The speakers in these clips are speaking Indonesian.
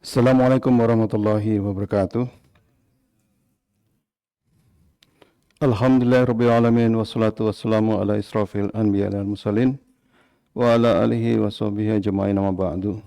Assalamualaikum warahmatullahi wabarakatuh. Alhamdulillahirabbil alamin wassalatu wassalamu ala israfil anbiya wal mursalin wa ala alihi wa sahbihi ajma'in amma ba'du.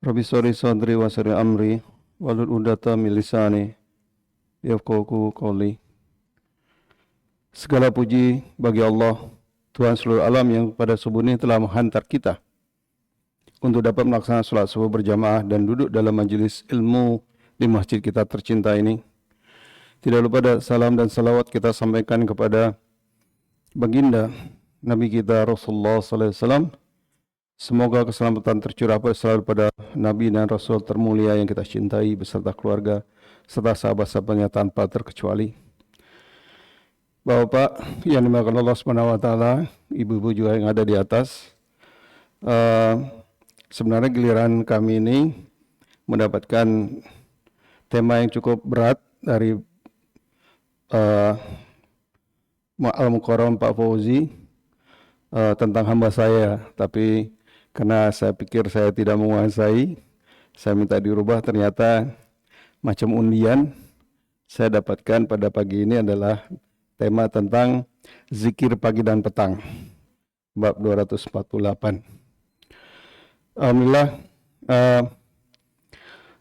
Rabbi shrah sadri wa yassir amri wahlul 'uqdatam min lisani yafqahu qawli. Segala puji bagi Allah, Tuhan seluruh alam yang pada subuh ini telah menghantar kita untuk dapat melaksanakan salat subuh berjamaah dan duduk dalam majelis ilmu di masjid kita tercinta ini. Tidak lupa salam dan salawat kita sampaikan kepada baginda Nabi kita Rasulullah SAW. Semoga keselamatan tercurah selalu pada Nabi dan Rasul termulia yang kita cintai beserta keluarga serta sahabat-sahabatnya tanpa terkecuali. Bapak-bapak yang dimuliakan Allah SWT, ibu-ibu juga yang ada di atas. Sebenarnya giliran kami ini mendapatkan tema yang cukup berat dari Al-Mukarram Pak Fauzi tentang hamba saya, tapi karena saya pikir saya tidak menguasai, saya minta dirubah. Ternyata macam undian, saya dapatkan pada pagi ini adalah tema tentang zikir pagi dan petang, bab 248. Alhamdulillah,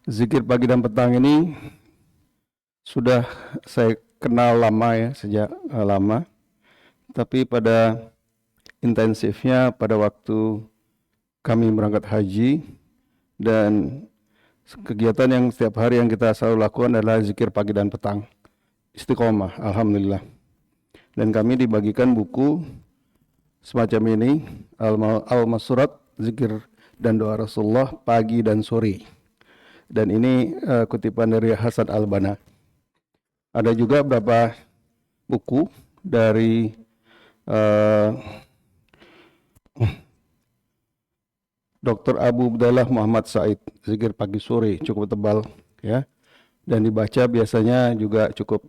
zikir pagi dan petang ini sudah saya kenal lama ya, sejak lama. Tapi pada intensifnya pada waktu kami berangkat haji, dan kegiatan yang setiap hari yang kita selalu lakukan adalah zikir pagi dan petang. Istiqomah, alhamdulillah. Dan kami dibagikan buku semacam ini, Al-Masurat, Zikir dan Doa Rasulullah Pagi dan Sore. Dan ini kutipan dari Hasan Al-Banna. Ada juga beberapa buku dari Dr. Abu Abdallah Muhammad Said, Zikir Pagi Sore, cukup tebal ya. Dan dibaca biasanya juga cukup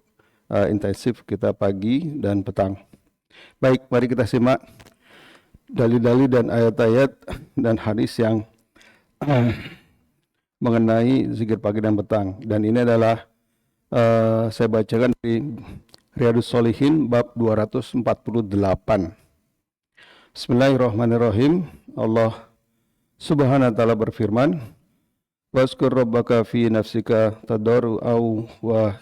intensif kita pagi dan petang. Baik, mari kita simak dalil-dalil dan ayat-ayat dan hadis yang mengenai zikir pagi dan petang. Dan ini adalah saya bacakan di Riyadhus Shalihin bab 248. Bismillahirrahmanirrahim. Allah Subhanahu wa taala berfirman, "Wazkur rabbaka fi nafsika tadarru'an wa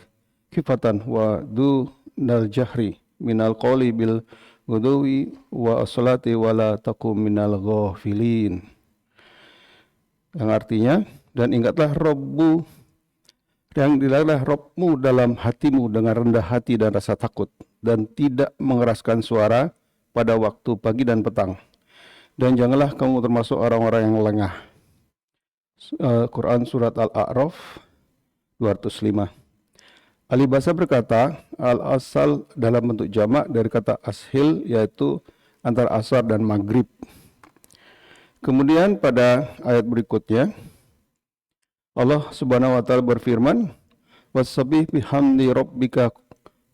khifatan wa dunal jahri minal qawli bil ghuduwi wa as-salati wa la takum minal ghafilin." Yang artinya, dan ingatlah Rabbmu dalam hatimu dengan rendah hati dan rasa takut, dan tidak mengeraskan suara pada waktu pagi dan petang, dan janganlah kamu termasuk orang-orang yang lengah. Quran Surat Al-A'raf 205. Ahli bahasa berkata, al-asal dalam bentuk jamak dari kata ashil, yaitu antara asar dan maghrib. Kemudian pada ayat berikutnya, Allah Subhanahu wa taala berfirman, "Wasabbih bihamdi rabbika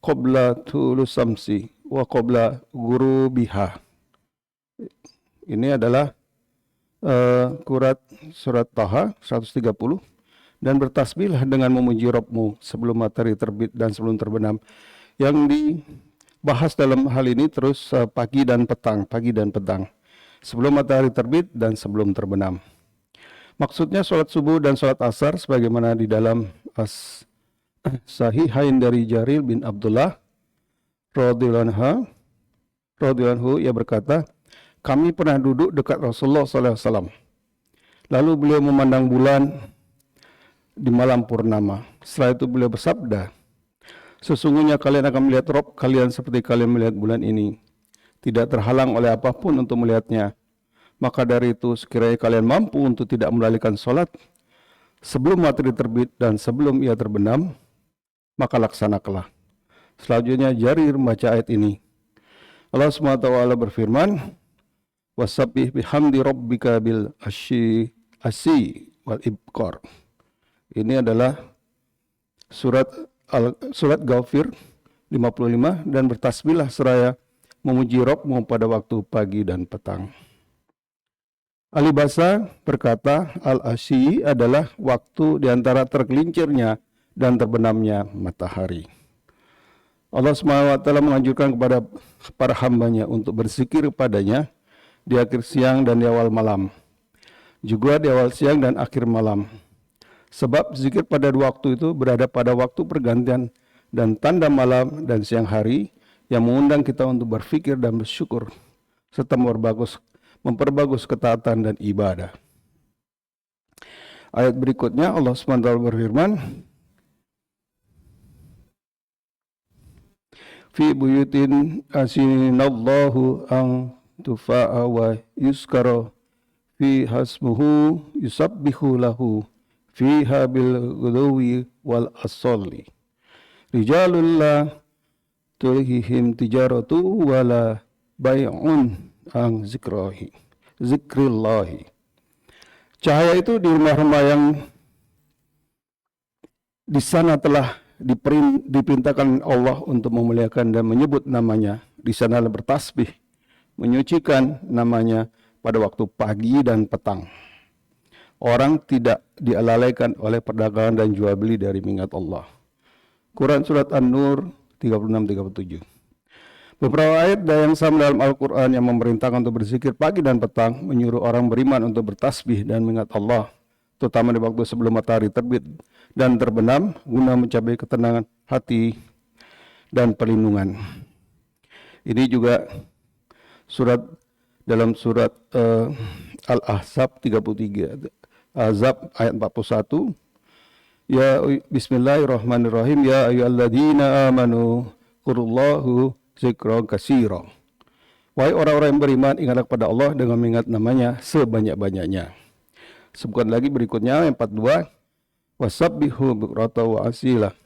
qabla tulu'i syamsi wa qabla ghurubiha." Ini adalah surat Taha 130. Dan bertasbihlah dengan memuji Rabbmu sebelum matahari terbit dan sebelum terbenam. Yang dibahas dalam hal ini terus pagi dan petang, sebelum matahari terbit dan sebelum terbenam. Maksudnya sholat subuh dan sholat asar sebagaimana di dalam Sahihain dari Jarir bin Abdullah radhiyallahu anhu, ia berkata, kami pernah duduk dekat Rasulullah SAW. Lalu beliau memandang bulan di malam purnama. Setelah itu beliau bersabda, sesungguhnya kalian akan melihat Rabb kalian seperti kalian melihat bulan ini, tidak terhalang oleh apapun untuk melihatnya. Maka dari itu sekiranya kalian mampu untuk tidak melalikan sholat sebelum matahari terbit dan sebelum ia terbenam, maka laksanakanlah. Selanjutnya Jarir membaca ayat ini. Allah SWT berfirman, wasabbih bihamdi rabbika bil asyi wal ibqar. Ini adalah surat Ghafir 55, dan bertasbihlah seraya memuji Rabbmu pada waktu pagi dan petang. Ahli bahasa berkata, al-asyi adalah waktu di antara tergelincirnya dan terbenamnya matahari. Allah SWT menganjurkan kepada para hambanya untuk berzikir padanya di akhir siang dan di awal malam, juga di awal siang dan akhir malam. Sebab zikir pada dua waktu itu berada pada waktu pergantian dan tanda malam dan siang hari yang mengundang kita untuk berfikir dan bersyukur serta memperbagus ketaatan dan ibadah. Ayat berikutnya Allah SWT berfirman, fi buyutin asinallahu ang tufa'a wa yuskara fi hasmuhu yusabbihu lahu fiha bil ghudwi wal asali rijalul la tulhihim tijaratu wala bay'un ang zikrillahi. Cahaya itu di rumah-rumah yang di sana telah diperintahkan Allah untuk memuliakan dan menyebut namanya. Di sana bertasbih, menyucikan namanya pada waktu pagi dan petang. Orang tidak dialalaikan oleh perdagangan dan jual beli dari mengingat Allah. Quran Surat An-Nur 36-37. Beberapa ayat yang sama dalam Al-Quran yang memerintahkan untuk berzikir pagi dan petang, menyuruh orang beriman untuk bertasbih dan mengingat Allah, terutama di waktu sebelum matahari terbit dan terbenam, guna mencapai ketenangan hati dan perlindungan. Ini juga dalam surat Al-Ahzab 33, Ahzab ayat 41. Ya bismillahirrahmanirrahim, ya ayyuhalladzina amanu qurullahu zikra katsira. Wahai orang-orang yang beriman, ingatlah kepada Allah dengan mengingat namanya sebanyak-banyaknya. Sebutkan lagi berikutnya yang 42, wasabbihu bukrata wa asila.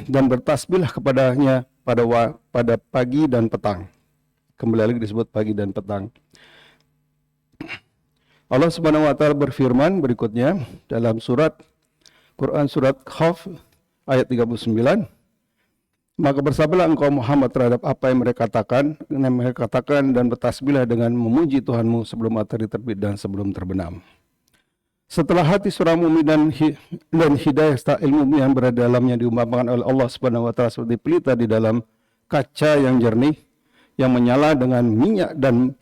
Dan bertasbihlah kepadanya pada pagi dan petang. Kembali lagi disebut pagi dan petang. Allah Subhanahu wa taala berfirman berikutnya dalam Quran surat Qaf ayat 39. Maka bersabarlah engkau Muhammad terhadap apa yang mereka katakan dan bertasbihlah dengan memuji Tuhanmu sebelum matahari terbit dan sebelum terbenam. Setelah hati seorang mukmin dan hidayah serta ilmu yang berada dalamnya diumpamakan oleh Allah Subhanahu wa taala seperti pelita di dalam kaca yang jernih yang menyala dengan minyak dan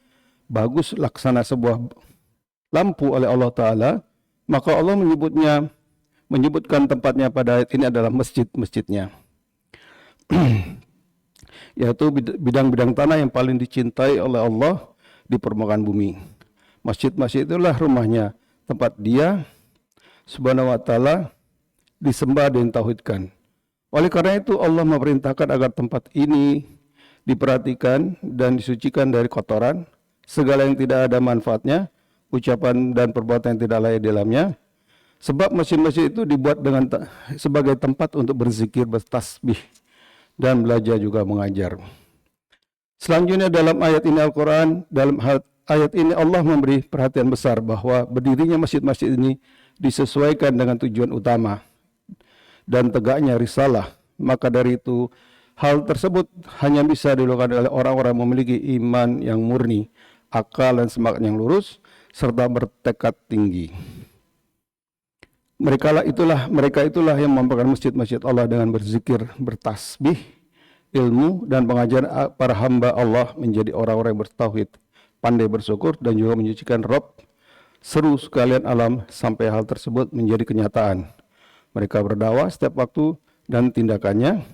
bagus laksana sebuah lampu oleh Allah taala, maka Allah menyebutkan tempatnya pada ayat ini adalah masjid-masjidnya. Yaitu bidang-bidang tanah yang paling dicintai oleh Allah di permukaan bumi. Masjid-masjid itulah rumahnya, tempat Dia Subhanahu wa taala disembah dan tauhidkan. Oleh karena itu Allah memerintahkan agar tempat ini diperhatikan dan disucikan dari kotoran, segala yang tidak ada manfaatnya, ucapan dan perbuatan yang tidak layak di dalamnya. Sebab masjid-masjid itu dibuat sebagai tempat untuk berzikir, bertasbih dan belajar juga mengajar. Selanjutnya dalam ayat ini Al-Quran, dalam ayat ini Allah memberi perhatian besar bahwa berdirinya masjid-masjid ini disesuaikan dengan tujuan utama dan tegaknya risalah. Maka dari itu hal tersebut hanya bisa dilakukan oleh orang-orang yang memiliki iman yang murni, akal dan semangat yang lurus, serta bertekad tinggi. Mereka itulah yang membangun masjid-masjid Allah dengan berzikir, bertasbih, ilmu dan pengajaran para hamba Allah menjadi orang-orang yang bertauhid, pandai bersyukur dan juga menyucikan Rabb seru sekalian alam sampai hal tersebut menjadi kenyataan. Mereka berdakwah setiap waktu dan tindakannya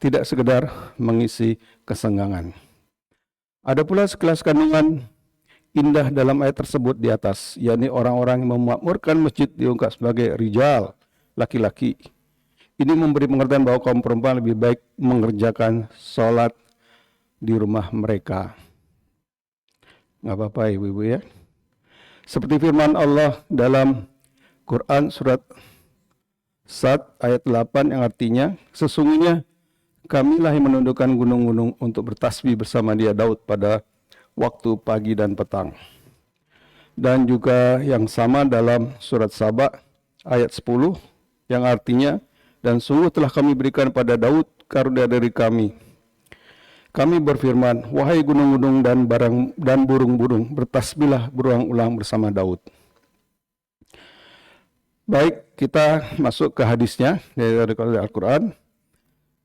tidak sekedar mengisi kesenggangan. Ada pula sekelas kandungan indah dalam ayat tersebut di atas, yakni orang-orang yang memakmurkan masjid diungkap sebagai rijal, laki-laki. Ini memberi pengertian bahwa kaum perempuan lebih baik mengerjakan sholat di rumah mereka. Nggak apa-apa ibu-ibu ya. Seperti firman Allah dalam Quran surat Sad ayat 8 yang artinya, sesungguhnya kamilah yang menundukkan gunung-gunung untuk bertasbih bersama dia Daud pada waktu pagi dan petang. Dan juga yang sama dalam surat Saba ayat 10 yang artinya, dan sungguh telah kami berikan pada Daud karunia dari kami Kami berfirman, wahai gunung-gunung dan burung-burung, bertasbihlah berulang-ulang bersama Daud. Baik, kita masuk ke hadisnya dari Al-Quran.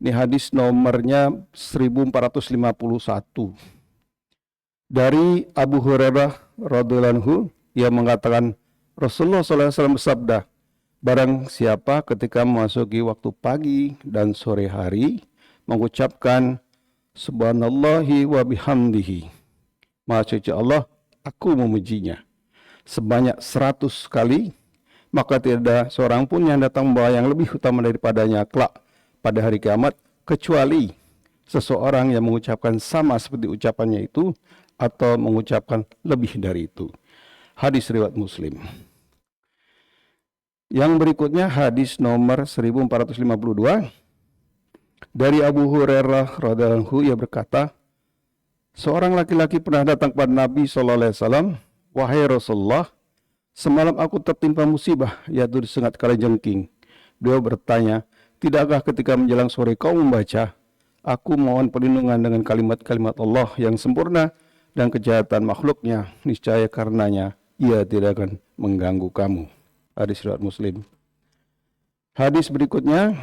Ini hadis nomornya 1451. Dari Abu Hurairah radhiyallahu anhu, ia mengatakan Rasulullah SAW bersabda, barang siapa ketika memasuki waktu pagi dan sore hari mengucapkan Subhanallahi wa bihamdihi, Maha suci Allah, aku memujinya, sebanyak 100 kali, maka tidak ada seorang pun yang datang membawa yang lebih utama daripadanya kelak pada hari kiamat, kecuali seseorang yang mengucapkan sama seperti ucapannya itu atau mengucapkan lebih dari itu. Hadis riwayat Muslim. Yang berikutnya hadis nomor 1452 dari Abu Hurairah radhiyallahu anhu, ia berkata, seorang laki-laki pernah datang kepada Nabi SAW, wahai Rasulullah, semalam aku tertimpa musibah, yaitu disengat kalajengking. Beliau bertanya, tidakkah ketika menjelang sore kau membaca, aku mohon perlindungan dengan kalimat-kalimat Allah yang sempurna dan kejahatan makhluknya, niscaya karenanya ia tidak akan mengganggu kamu. Hadis riwayat Muslim. Hadis berikutnya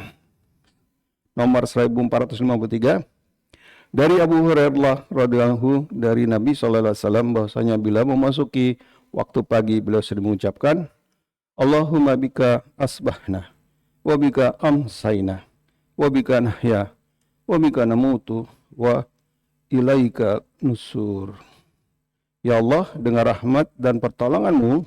nomor 1453 dari Abu Hurairah radhiyallahu anhu, dari Nabi sallallahu alaihi wasallam bahwasanya bila memasuki waktu pagi beliau sering mengucapkan Allahumma bika asbahna wa bika amsayna wa bika nahya wa bika namutu wa ilaika nusur. Ya Allah, dengan rahmat dan pertolonganmu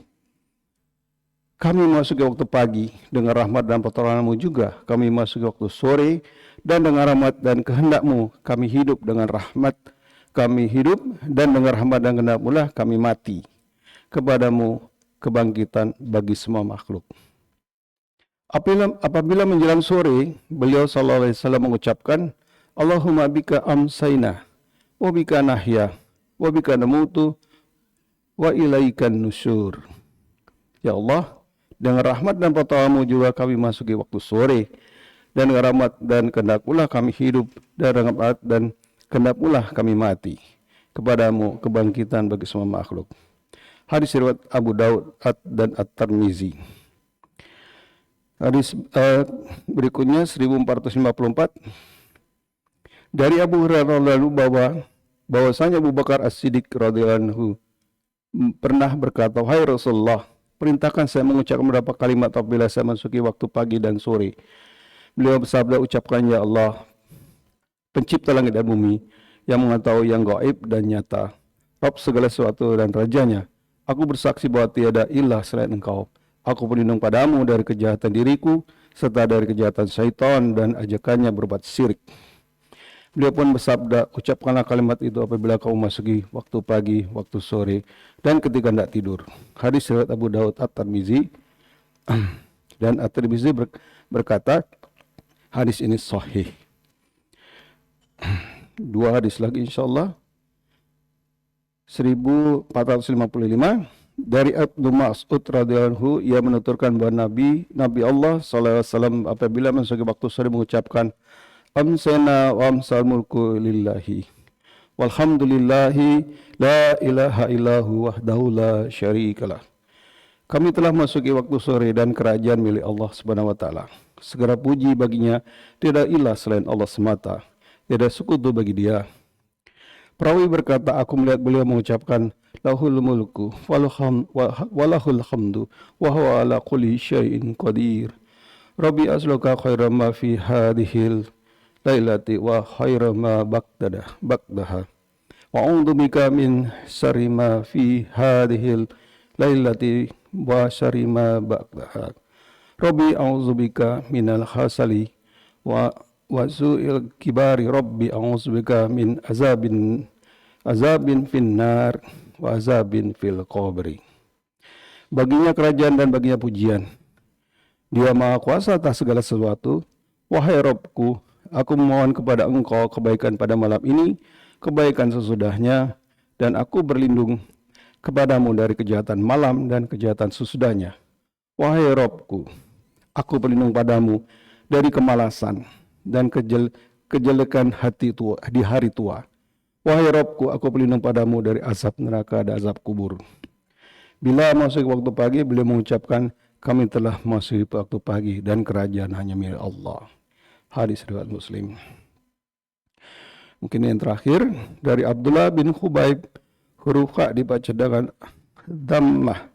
kami memasuki waktu pagi, dengan rahmat dan pertolonganmu juga kami memasuki waktu sore, dan dengan rahmat dan kehendakmu kami hidup, dengan rahmat kami hidup, dan dengan rahmat dan kehendakmu lah kami mati. Kepadamu kebangkitan bagi semua makhluk. Apabila menjelang sore, beliau sallallahu alaihi wasallam mengucapkan Allahumma bika amsayna wa bika nahya wa bika namutu wa ilaikan nusyur. Ya Allah, dengan rahmat dan pertolonganmu juga kami masuki waktu sore, dan dengan rahmat dan kehendak-Mu kami hidup, dan dengan rahmat dan kehendak-Mu kami mati. Kepadamu kebangkitan bagi semua makhluk. Hadis riwayat Abu Daud dan At-Tirmizi. Hadis berikutnya 1454 dari Abu Hurairah lalu bahwasanya Abu Bakar As-Siddiq radhiyallahu anhu pernah berkata, wahai Rasulullah, perintahkan saya mengucapkan beberapa kalimat apabila saya masuki waktu pagi dan sore. Beliau bersabda, ucapkan ya Allah, pencipta langit dan bumi, yang mengetahui yang gaib dan nyata, Rabb segala sesuatu dan rajanya. Aku bersaksi bahwa tiada ilah selain Engkau. Aku berlindung padamu dari kejahatan diriku, serta dari kejahatan syaitan dan ajakannya berbuat syirik. Beliau pun bersabda, ucapkanlah kalimat itu apabila kau masuki waktu pagi, waktu sore, dan ketika hendak tidur. Hadis riwayat Abu Daud At-Tirmizi. Dan At-Tirmizi berkata, hadis ini sahih. Dua hadis lagi insyaallah. 1455 dari Ibnu Mas'ud radhiyallahu anhu, ia menuturkan bahwa Nabi Allah sallallahu alaihi wasallam apabila masuki waktu sore mengucapkan amsana wa amsal mulku lillahi walhamdulillahi la ilaha illahu wahdahu la syarikalah. Kami telah masuki waktu sore dan kerajaan milik Allah Subhanahu wa taala. Segala puji baginya, tidak ilah selain Allah semata, tidak sekutu bagi Dia. Perawi berkata, aku melihat beliau mengucapkan lahul mulku walahul hamdu wa huwa ala kulli syai'in qadir. Rabbi asluka khairan ma fi hadhil lailati wa khairan ma ba'daha. Wa a'udzu bika min syarri ma fi hadhil lailati wa syarri ma ba'daha. Rabbi a'udzu bika minal khasali wa su'il kibari. Rabbi a'udzu bika min azabin finnar wa azabin fil qabri. Baginya kerajaan dan baginya pujian. Dia maha kuasa atas segala sesuatu. Wahai Rabbku, aku memohon kepada Engkau kebaikan pada malam ini, kebaikan sesudahnya, dan aku berlindung kepadamu dari kejahatan malam dan kejahatan sesudahnya. Wahai Rabbku, aku berlindung padamu dari kemalasan dan kejelekan hati tua, di hari tua, Wahai Rabbku, aku berlindung padamu dari azab neraka dan azab kubur. Bila masuk waktu pagi, beliau mengucapkan, kami telah masuk waktu pagi dan kerajaan hanya milik Allah. Hadis riwayat Muslim. Mungkin yang terakhir dari Abdullah bin Khubaib, huruf Kha dibaca dengan dhammah.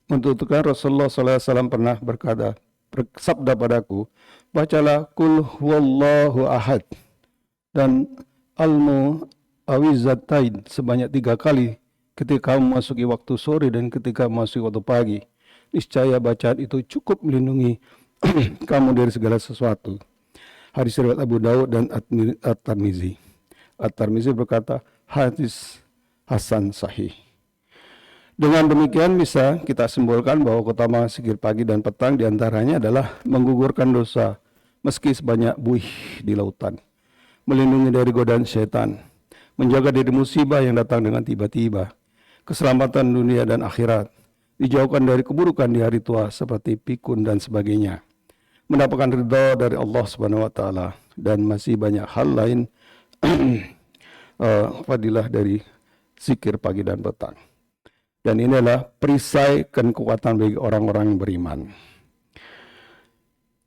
Menunjukkan Rasulullah SAW pernah bersabda padaku, bacalah kul huwallahu ahad dan al-mu'awwizatain sebanyak 3 kali ketika memasuki waktu sore dan ketika memasuki waktu pagi. Niscaya bacaan itu cukup melindungi kamu dari segala sesuatu. Hadis riwayat Abu Daud dan At-Tirmizi. At-Tirmizi berkata, hadis hasan sahih. Dengan demikian bisa kita simpulkan bahwa keutamaan zikir pagi dan petang diantaranya adalah menggugurkan dosa meski sebanyak buih di lautan, melindungi dari godaan syaitan, menjaga dari musibah yang datang dengan tiba-tiba, keselamatan dunia dan akhirat, dijauhkan dari keburukan di hari tua seperti pikun dan sebagainya, mendapatkan ridha dari Allah Subhanahu wa taala, dan masih banyak hal lain fadilah dari zikir pagi dan petang. Dan ini adalah perisai kekuatan bagi orang-orang yang beriman.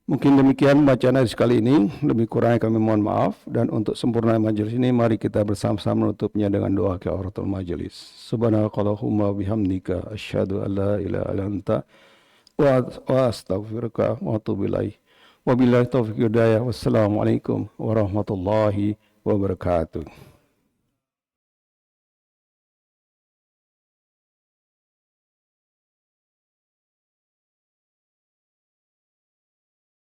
Mungkin demikian bacaan hadis kali ini, lebih kurangnya kami mohon maaf. Dan untuk sempurna majelis ini, mari kita bersama-sama menutupnya dengan doa kafaratul majelis. Subhanakallahumma bihamdika asyhadu an la ilaha illa anta wa astaghfiruka wa atubu ilaik. Wabillahi taufiq hidayah. Wassalamualaikum warahmatullahi wabarakatuh.